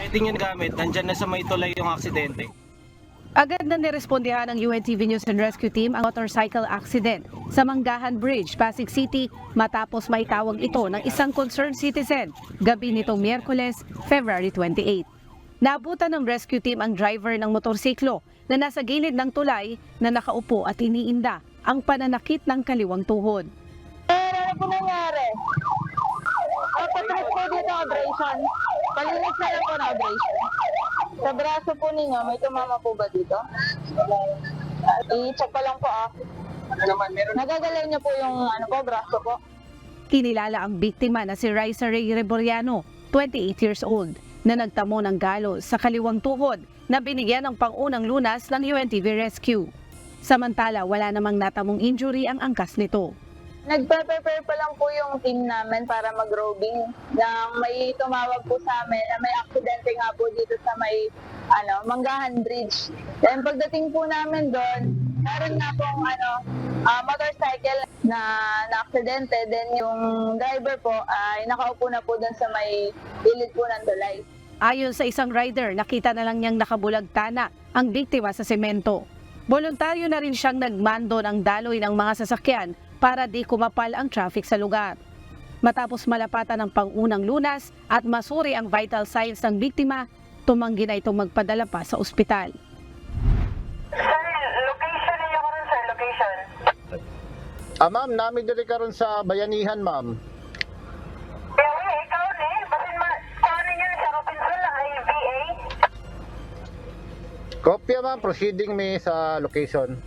Lighting yung gamit, nandyan na sa may tulay yung aksidente. Agad na nirespondihan ng UNTV News and Rescue Team ang motorcycle accident sa Manggahan Bridge, Pasig City matapos maitawag ito ng isang concerned citizen gabi nitong Miyerkules, February 28. Naabutan ng rescue team ang driver ng motorsiklo na nasa gilid ng tulay na nakaupo at iniinda ang pananakit ng kaliwang tuhod. Ano po nangyari? Patras po dito abrasion. Palinis na lang po na abrasion. Sa braso po ninyo, may tumama po ba dito? I-check ko lang po Nagagalay niyo po yung braso po. Kinilala ang biktima na si Raisa Ray Reboriano, 28 years old, na nagtamo ng galos sa kaliwang tuhod na binigyan ng pangunang lunas ng UNTV Rescue. Samantala, wala namang natamong injury ang angkas nito. Nagpe-prepare pa lang po yung team namin para mag-roving na may tumawag po sa amin na may aksidente nga po dito sa may Manggahan Bridge. Then pagdating po namin doon, meron nga pong motorcycle na aksidente. Then yung driver po ay nakaupo na po doon sa may gilid po ng tulay. Ayon sa isang rider, nakita na lang niyang nakabulagtana ang biktima sa semento. Voluntaryo na rin siyang nagmando ng daloy ng mga sasakyan para di kumapal ang traffic sa lugar. Matapos malapatan ng pangunang lunas at masuri ang vital signs ng biktima, tumanggi na itong magpadala pa sa ospital. Location niya ko rin, sir. Location. Ma'am, namin diri karon sa Bayanihan, ma'am. Ikaw ni, basin niyo sa Robinson lang ay VA. Kopya, ma'am. Proceeding me sa location.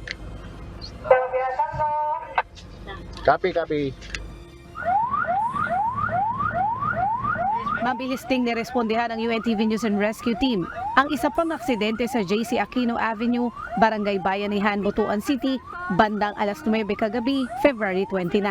Copy. Mabilis ding nirespondihan ng UNTV News and Rescue Team ang isa pang aksidente sa JC Aquino Avenue, Barangay Bayanihan, Butuan City, bandang alas 9 kagabi, February 29.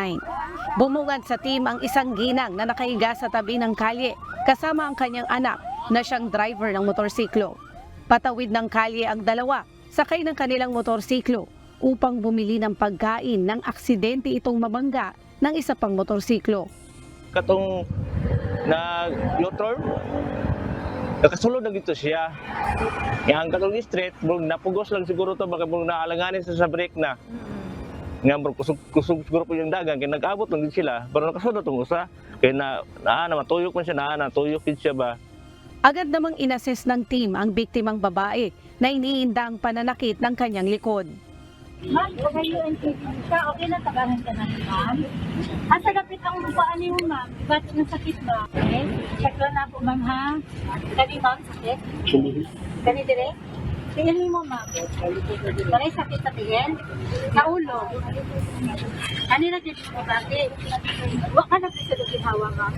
Bumungad sa team ang isang ginang na nakahiga sa tabi ng kalye kasama ang kanyang anak na siyang driver ng motorsiklo. Patawid ng kalye ang dalawa, sakay ng kanilang motorsiklo upang bumili ng pagkain ng aksidente itong mabangga ng isa pang motorsiklo. Katong nag-U-turn, nakasulod na dito siya. Yang katong street, napugos lang siguro to, baka naalanganin sa break na. Nga kusog siguro po yung dagan, kaya nag-abot lang din sila, pero nakasunod itong usa. Kaya matuyok man siya, natuyok din siya ba. Agad namang inassess ng team ang biktimang babae na iniinda ang pananakit ng kanyang likod. Ma'am, okay yung NCT siya, okay na tagahan ka na ni ma'am. Asa gapit ang upaan niyo ma'am, ba't ng sakit ba? Okay, check lang na po ma'am ha. Kani ma'am, sakit? Kani dire? Tingnan mo ma'am. Maray sakit sa tingin? Sa ulo? Kanina din mo bakit? Huwag ka na sa hawa ma'am.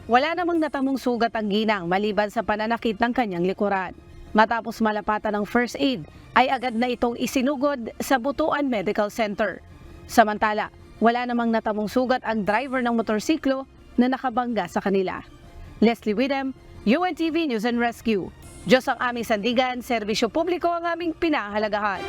Wala namang natamong sugat ang ginang maliban sa pananakit ng kanyang likuran. Matapos malapatan ng first aid, ay agad na itong isinugod sa Butuan Medical Center. Samantala, wala namang natamong sugat ang driver ng motorsiklo na nakabangga sa kanila. Leslie Widem, UNTV News and Rescue. Diyos ang aming sandigan, serbisyo publiko ang aming pinahalagahan.